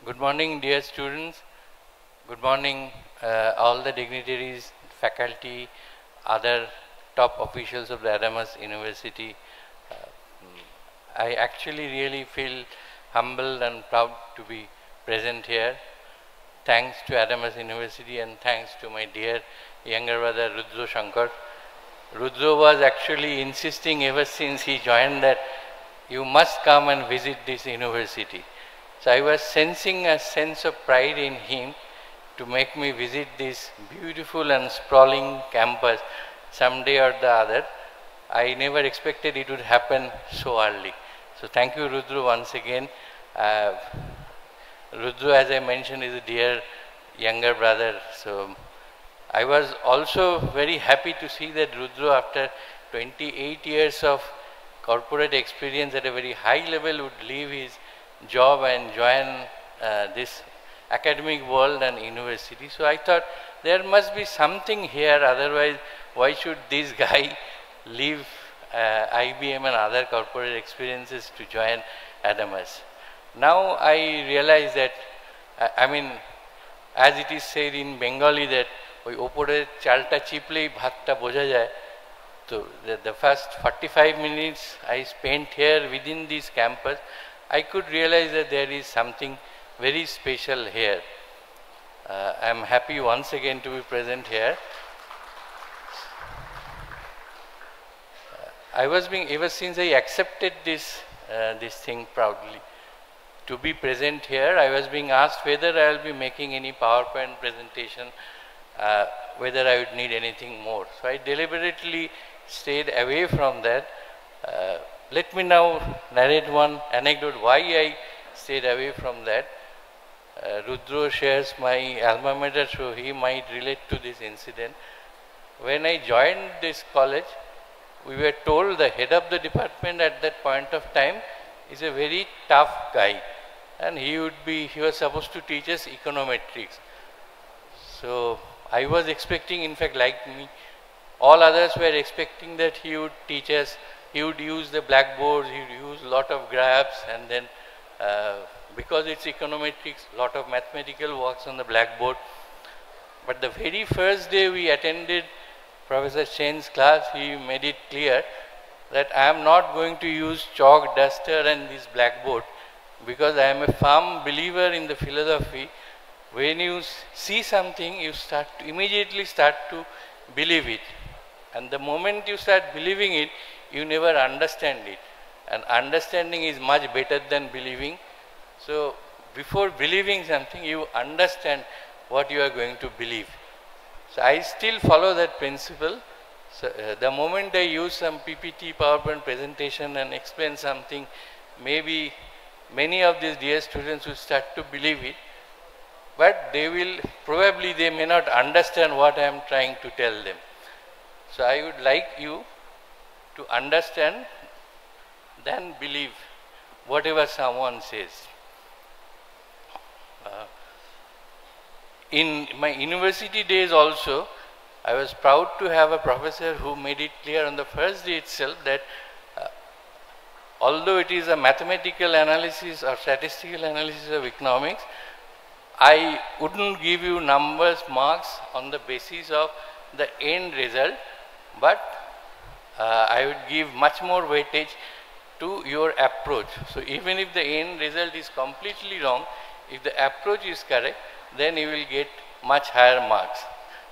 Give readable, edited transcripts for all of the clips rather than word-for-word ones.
Good morning, dear students. Good morning, all the dignitaries, faculty, other top officials of the Adamas University. Uh, I actually really feel humbled and proud to be present here. Thanks to Adamas University and thanks to my dear younger brother Rudra Shankar. Rudra was actually insisting ever since he joined that you must come and visit this university. So I was sensing a sense of pride in him to make me visit this beautiful and sprawling campus someday or the other. I never expected it would happen so early. So thank you, Rudra, once again. Rudra, as I mentioned, is a dear younger brother. So I was also very happy to see that Rudra, after 28 years of corporate experience at a very high level, would leave his job and join this academic world and university. So I thought there must be something here, otherwise why should this guy leave IBM and other corporate experiences to join Adamas? Now I realize that, I mean, as it is said in Bengali that ওই ওপরের চালটা চিপলেই ভাতটা বোঝা যায়. So the first 45 minutes I spent here within this campus, I could realize that there is something very special here. I am happy once again to be present here. I was being, ever since I accepted this thing proudly, to be present here, I was being asked whether I will be making any PowerPoint presentation, whether I would need anything more. So I deliberately stayed away from that. Let me now narrate one anecdote why I stayed away from that. Rudra shares my alma mater, so he might relate to this incident. When I joined this college, we were told the head of the department at that point of time is a very tough guy, and he was supposed to teach us econometrics. So I was expecting, in fact, like me, all others were expecting that he would teach us, he would use the blackboard, he would use a lot of graphs, and then because it's econometrics, a lot of mathematical works on the blackboard. But the very first day we attended Professor Chen's class, he made it clear that I am not going to use chalk, duster and this blackboard, because I am a firm believer in the philosophy. When you see something, you immediately start to believe it. And the moment you start believing it, you never understand it. And understanding is much better than believing. So before believing something, you understand what you are going to believe. So I still follow that principle. So the moment I use some PPT, PowerPoint presentation and explain something, maybe many of these dear students will start to believe it. But they may not understand what I am trying to tell them. So I would like you to understand, then believe whatever someone says. In my university days also, I was proud to have a professor who made it clear on the first day itself that although it is a mathematical analysis or statistical analysis of economics, I wouldn't give you numbers, marks on the basis of the end result, but I would give much more weightage to your approach. So even if the end result is completely wrong, if the approach is correct, then you will get much higher marks.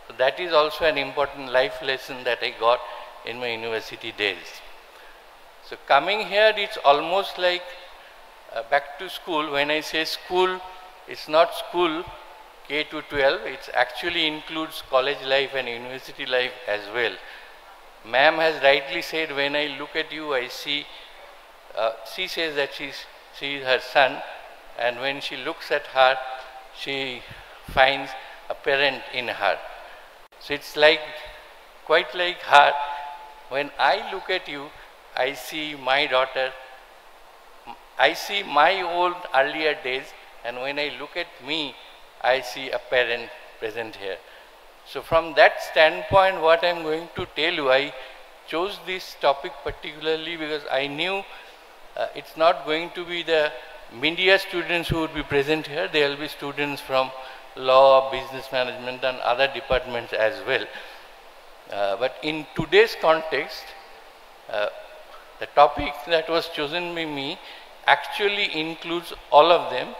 So that is also an important life lesson that I got in my university days. So coming here, it's almost like back to school. When I say school, it's not school K to 12, it actually includes college life and university life as well. Ma'am has rightly said, when I look at you, I see, she says that she is her son, and when she looks at her, she finds a parent in her. So it's like, quite like her. When I look at you, I see my daughter, I see my own earlier days, and when I look at me, I see a parent present here. So from that standpoint, what I am going to tell you, I chose this topic particularly because I knew it's not going to be the media students who would be present here, there will be students from law, business management and other departments as well. But in today's context, the topic that was chosen by me actually includes all of them.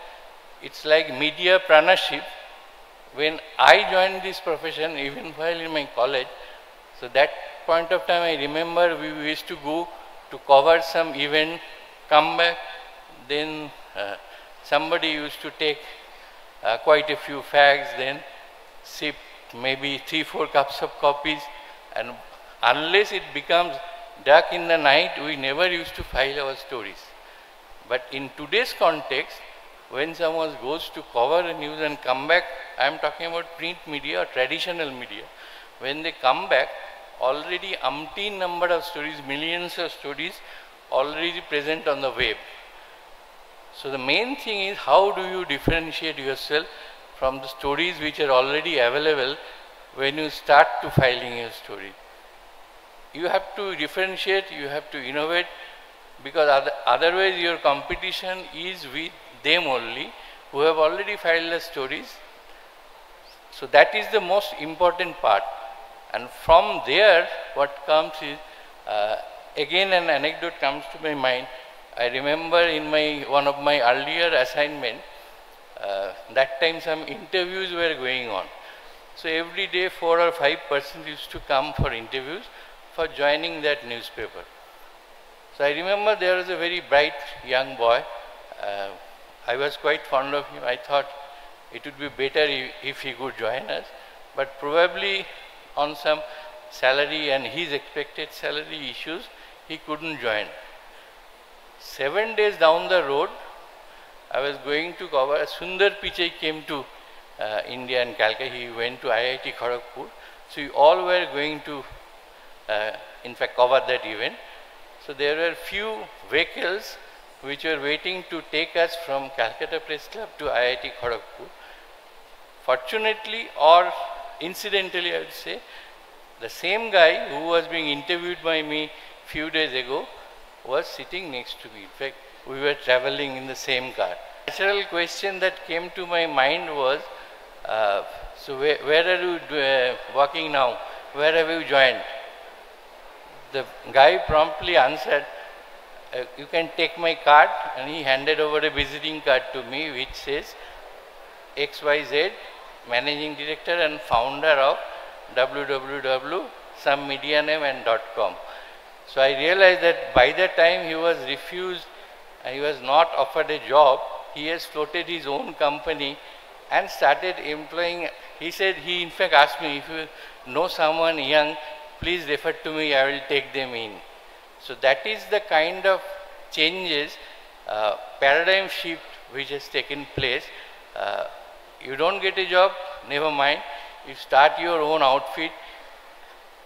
It's like media pranaship. When I joined this profession, even while in my college, so that point of time I remember we used to go to cover some event, come back, then somebody used to take quite a few fags, then sip maybe 3-4 cups of coffees, and unless it becomes dark in the night, we never used to file our stories. But in today's context, when someone goes to cover a news and come back, I am talking about print media or traditional media, when they come back, already umpteen number of stories, millions of stories already present on the web. So the main thing is, how do you differentiate yourself from the stories which are already available when you start to filing your story? You have to differentiate, you have to innovate, because otherwise your competition is with them only who have already filed the stories. So that is the most important part. And from there, what comes is, again an anecdote comes to my mind. I remember in one of my earlier assignment, that time some interviews were going on. So every day 4 or 5 persons used to come for interviews for joining that newspaper. So I remember there was a very bright young boy. I was quite fond of him. I thought it would be better if he could join us, but probably on some salary and his expected salary issues, he couldn't join. 7 days down the road, I was going to cover, Sundar Pichai came to India and Calcutta. He went to IIT Kharagpur. So we all were going to, in fact, cover that event. So there were few vehicles which were waiting to take us from Calcutta Press Club to IIT Kharagpur. Fortunately or incidentally, I would say, the same guy who was being interviewed by me few days ago was sitting next to me. In fact, we were traveling in the same car. The natural question that came to my mind was, so where are you working now? Where have you joined? The guy promptly answered, you can take my card, and he handed over a visiting card to me which says XYZ, Managing Director and Founder of www.somemedianame.com. So I realized that by the time he was refused and he was not offered a job, he has floated his own company and started employing. He said, he in fact asked me, if you know someone young, please refer to me, I will take them in. So that is the kind of changes, paradigm shift which has taken place. You don't get a job, never mind. You start your own outfit.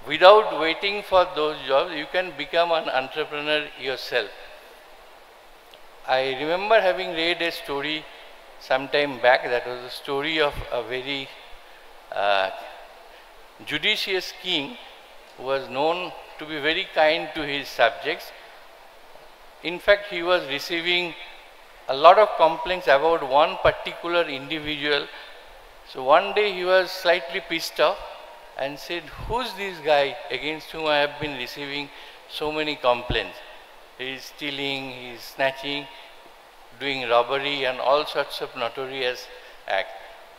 Without waiting for those jobs, you can become an entrepreneur yourself. I remember having read a story some time back. That was a story of a very judicious king who was known to be very kind to his subjects. In fact, he was receiving a lot of complaints about one particular individual. So one day he was slightly pissed off and said, who's this guy against whom I have been receiving so many complaints? He is stealing, he is snatching, doing robbery and all sorts of notorious acts.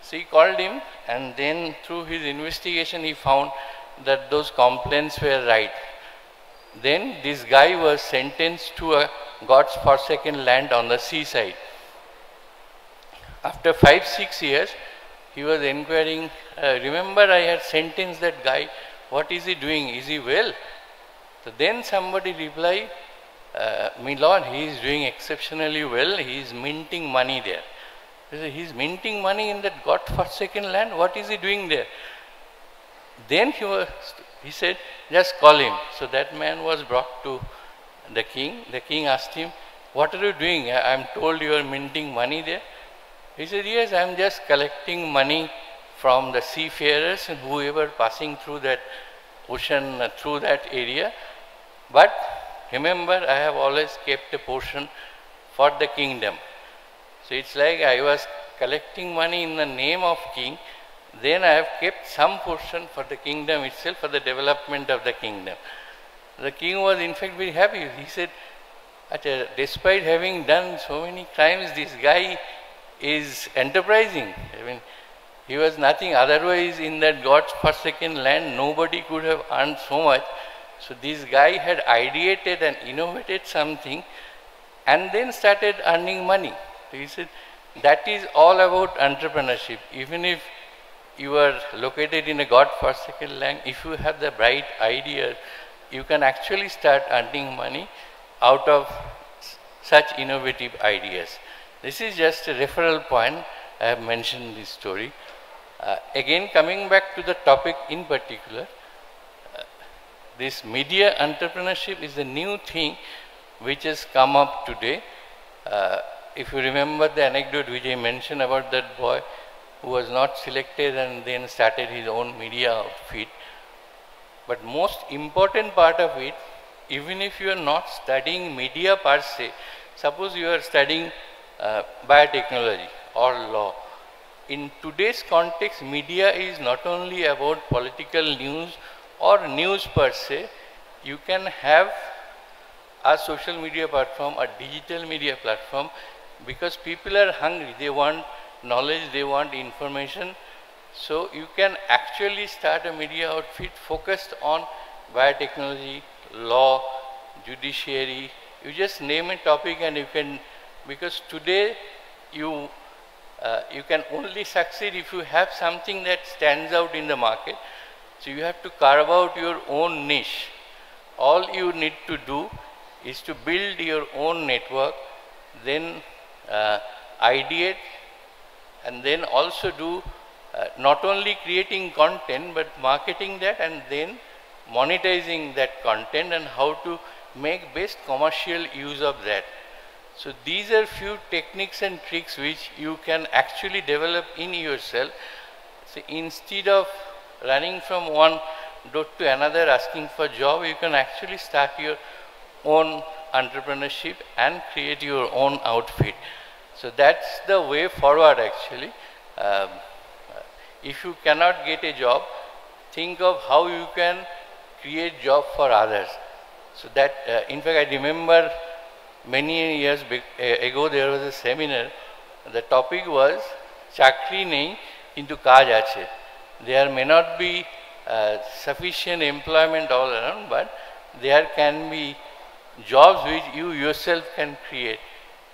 So he called him, and then through his investigation he found that those complaints were right. Then this guy was sentenced to a God's forsaken land on the seaside. After 5-6 years, he was inquiring, remember I had sentenced that guy, what is he doing? Is he well? So then somebody replied, my lord, he is doing exceptionally well, he is minting money there. He said, he is minting money in that God-forsaken land, what is he doing there? Then he said, just call him. So that man was brought to the king. The king asked him, what are you doing? I am told you are minting money there. He said, yes, I am just collecting money from the seafarers and whoever passing through that ocean, through that area. But remember, I have always kept a portion for the kingdom. So it's like I was collecting money in the name of king, then I have kept some portion for the kingdom itself, for the development of the kingdom. The king was in fact very happy. He said, Acha, despite having done so many crimes, this guy is enterprising. I mean, he was nothing otherwise in that God's forsaken land. Nobody could have earned so much. So this guy had ideated and innovated something and then started earning money. So he said, that is all about entrepreneurship. Even if you are located in a God-forsaken land, if you have the bright idea, you can actually start earning money out of such innovative ideas. This is just a referral point. I have mentioned this story. Again, coming back to the topic in particular, this media entrepreneurship is a new thing which has come up today. If you remember the anecdote which I mentioned about that boy who was not selected and then started his own media outfit. But most important part of it, even if you are not studying media per se, suppose you are studying biotechnology or law. In today's context, media is not only about political news or news per se. You can have a social media platform, a digital media platform, because people are hungry. They want knowledge, they want information. So you can actually start a media outfit focused on biotechnology, law, judiciary. You just name a topic and you can, because today you can only succeed if you have something that stands out in the market. So you have to carve out your own niche. All you need to do is to build your own network, then ideate, and then also do not only creating content but marketing that and then monetizing that content and how to make best commercial use of that. So these are few techniques and tricks which you can actually develop in yourself. So instead of running from one door to another asking for job, you can actually start your own entrepreneurship and create your own outfit. So that's the way forward actually. If you cannot get a job, think of how you can create job for others. So that, in fact, I remember many years ago there was a seminar. The topic was chakri nei kintu kaj ache. There may not be sufficient employment all around, but there can be jobs which you yourself can create.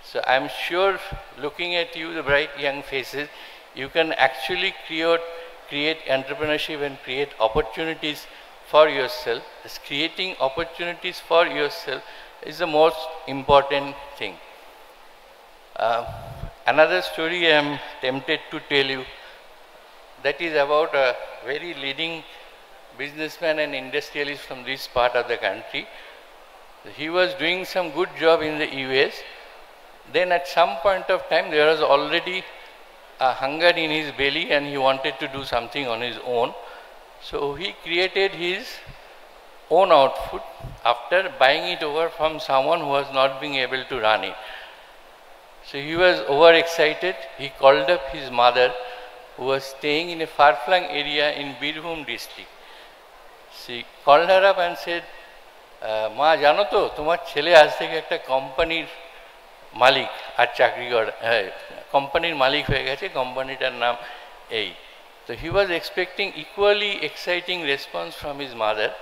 So I am sure, looking at you, the bright young faces, you can actually create entrepreneurship and create opportunities for yourself. As creating opportunities for yourself is the most important thing. Another story I am tempted to tell you, that is about a very leading businessman and industrialist from this part of the country. He was doing some good job in the US. Then at some point of time there was already a hunger in his belly and he wanted to do something on his own. So he created his own outfit after buying it over from someone who was not being able to run it. So he was overexcited. He called up his mother, who was staying in a far-flung area in Birbhum district. She called her up and said, "Ma, jano to, tomar chele aaj theke ekta company malik ar chakri kor, company malik hoye geche, company tar naam ei." So he was expecting equally exciting response from his mother.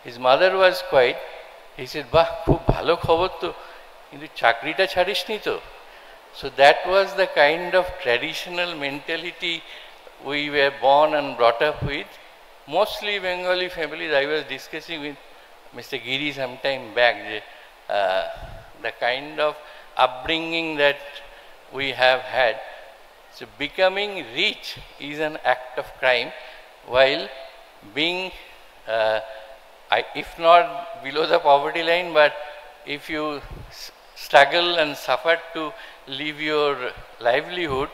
His mother was quiet. He said, "Bah, khub bhalo khobor to, kintu chakri ta chhadish ni to." So that was the kind of traditional mentality we were born and brought up with. Mostly Bengali families. I was discussing with Mr. Giri some time back, the kind of upbringing that we have had. So becoming rich is an act of crime, while being, if not below the poverty line, but if you struggle and suffer to live your livelihood,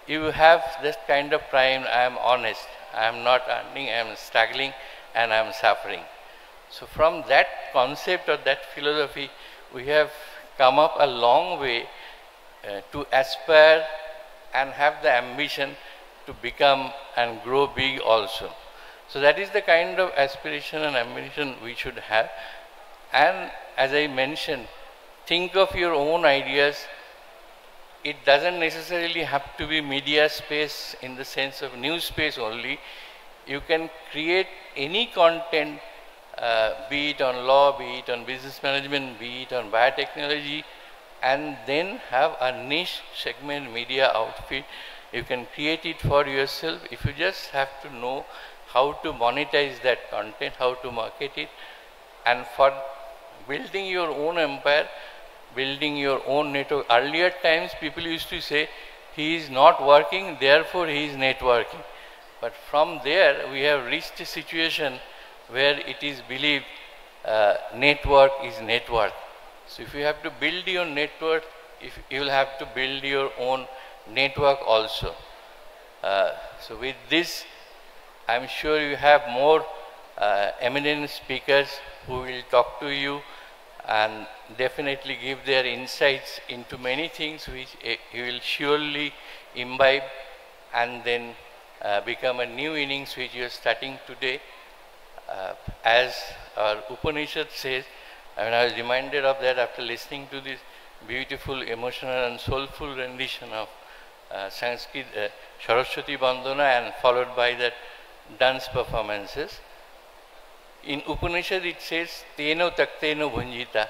you have this kind of crime. I am honest, I am not earning, I am struggling and I am suffering. So from that concept or that philosophy, we have come up a long way to aspire and have the ambition to become and grow big also. So that is the kind of aspiration and ambition we should have. And as I mentioned, think of your own ideas. It doesn't necessarily have to be media space in the sense of news space only. You can create any content, be it on law, be it on business management, be it on biotechnology, and then have a niche segment media outfit. You can create it for yourself if you just have to know how to monetize that content, how to market it. And for building your own empire, building your own network. Earlier times people used to say, he is not working, therefore he is networking. But from there we have reached a situation where it is believed network is net worth. So if you have to build your network, you will have to build your own network also. So with this, I am sure you have more eminent speakers who will talk to you and definitely give their insights into many things which you will surely imbibe and then become a new innings which you are starting today. As our Upanishad says, I was reminded of that after listening to this beautiful, emotional and soulful rendition of Sanskrit Saraswati Bandana and followed by that dance performances. In Upanishad it says, Teno takteno bhunjita,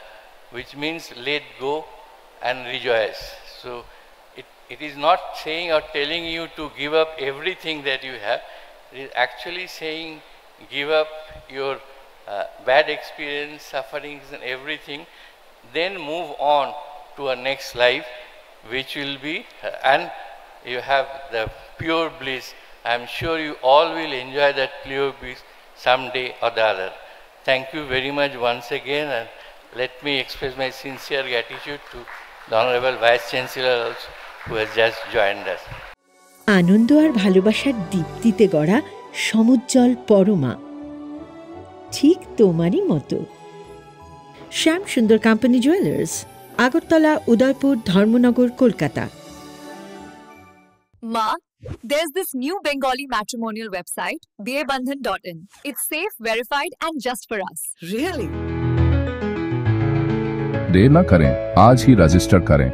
which means let go and rejoice. So it is not saying or telling you to give up everything that you have. It is actually saying give up your bad experience, sufferings and everything, then move on to a next life which will be, and you have the pure bliss. I am sure you all will enjoy that pure bliss someday or the other. Thank you very much once again, and let me express my sincere gratitude to the Honorable Vice Chancellor also, who has just joined us. আনন্দ আর ভালোবাসার দীপ্তিতে গড়া সমুজ্জ্বল পরমা, ঠিক তোমারই মতো। শ্যাম সুন্দর company jewellers, Agartala, Udaipur, Dharmanagar, Kolkata. Ma, there's this new Bengali matrimonial website, babandhan.in. It's safe, verified and just for us. Really? देर न करें, आज ही register करें।